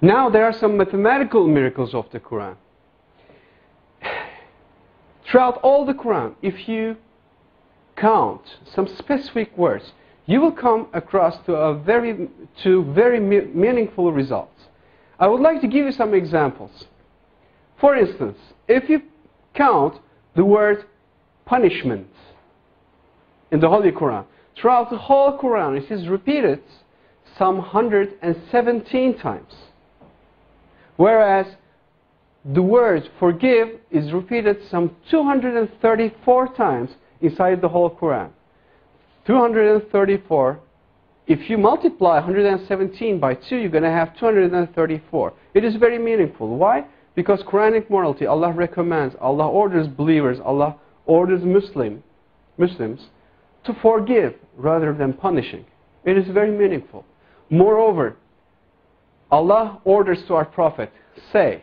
Now there are some mathematical miracles of the Quran. Throughout all the Quran, if you count some specific words, you will come across to very meaningful results. I would like to give you some examples. For instance, if you count the word punishment in the Holy Quran, throughout the whole Quran it is repeated some 117 times. Whereas the word forgive is repeated some 234 times inside the whole Quran. 234, if you multiply 117 by 2, you're going to have 234. It is very meaningful. Why? Because Quranic morality, Allah recommends, Allah orders believers, Allah orders Muslims to forgive rather than punishing. It is very meaningful. Moreover, Allah orders to our Prophet, say.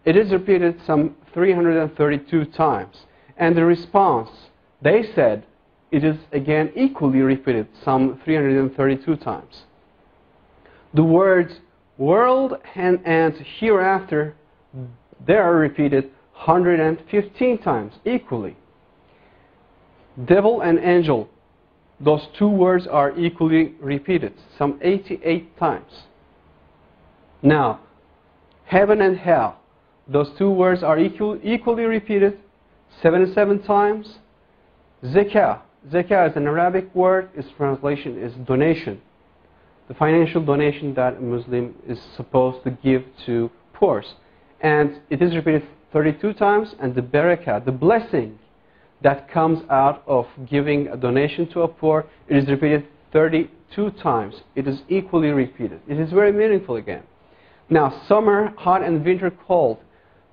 It is repeated some 332 times. And the response, they said, it is again equally repeated some 332 times. The words world and hereafter, they are repeated 115 times equally. Devil and angel, those two words are equally repeated some 88 times. Now, heaven and hell, those two words are equally repeated 77 times. Zakah. Zakah is an Arabic word. Its translation is donation. The financial donation that a Muslim is supposed to give to poor. And it is repeated 32 times. And the barakah, the blessing that comes out of giving a donation to a poor, it is repeated 32 times. It is equally repeated. It is very meaningful again. Now, summer, hot, and winter, cold.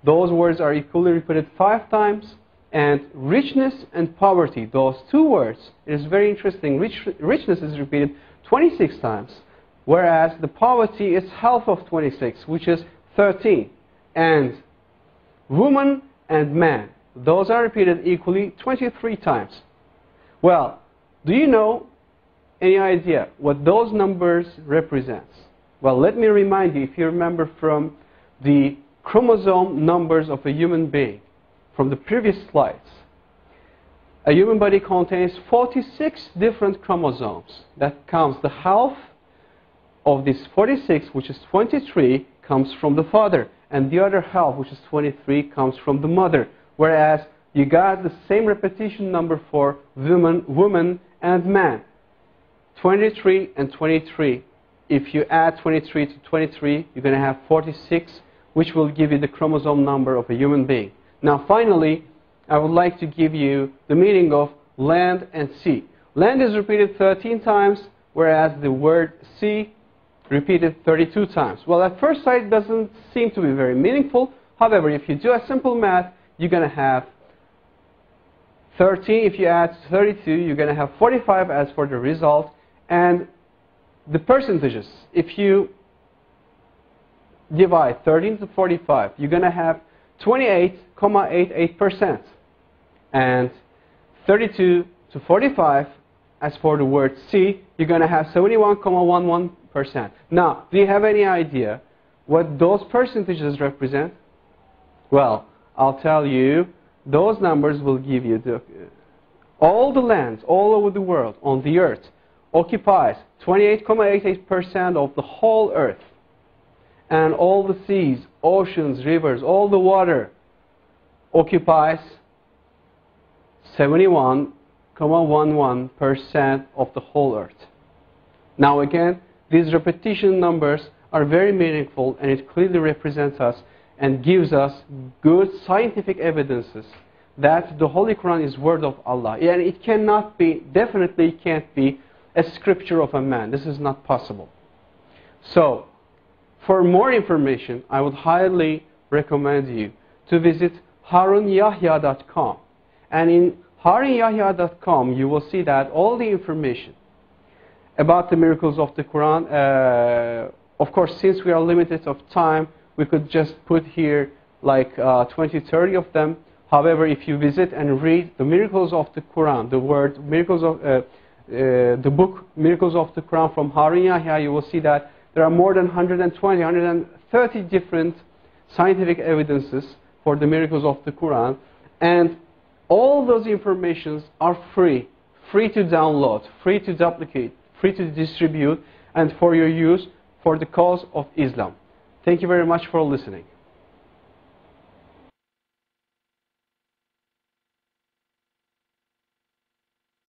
Those words are equally repeated 5 times. And richness and poverty, those two words, it is very interesting. Richness is repeated 26 times, whereas the poverty is half of 26, which is 13. And woman and man, those are repeated equally 23 times. Well, do you know any idea what those numbers represent? Well, let me remind you, if you remember from the chromosome numbers of a human being, from the previous slides, a human body contains 46 different chromosomes. That counts the half of this 46, which is 23, comes from the father, and the other half, which is 23, comes from the mother. Whereas you got the same repetition number for woman and man, 23 and 23. If you add 23 to 23, you're going to have 46, which will give you the chromosome number of a human being. Now finally, I would like to give you the meaning of land and sea. Land is repeated 13 times, whereas the word sea repeated 32 times. Well, at first sight, it doesn't seem to be very meaningful. However, if you do a simple math, you're going to have 13. If you add 32, you're going to have 45 as for the result. And the percentages, if you divide 13 to 45, you're going to have 28.88%. And 32 to 45, as for the word sea, you're going to have 71.11%. Now, do you have any idea what those percentages represent? Well, I'll tell you, those numbers will give you all the lands all over the world on the earth occupies 28.88% of the whole earth. And all the seas, oceans, rivers, all the water occupies 71.11% of the whole earth. Now again, these repetition numbers are very meaningful, and it clearly represents us and gives us good scientific evidences that the Holy Quran is word of Allah. And it cannot be, definitely can't be, a scripture of a man. This is not possible. So, for more information, I would highly recommend you to visit HarunYahya.com. And in HarunYahya.com, you will see that all the information about the miracles of the Quran, of course, since we are limited of time, we could just put here like 20, 30 of them. However, if you visit and read the miracles of the Quran, the book Miracles of the Quran from Harun Yahya, you will see that There are more than 120, 130 different scientific evidences for the miracles of the Quran. And all those informations are free to download, free to duplicate, free to distribute, and for your use for the cause of Islam. Thank you very much for listening.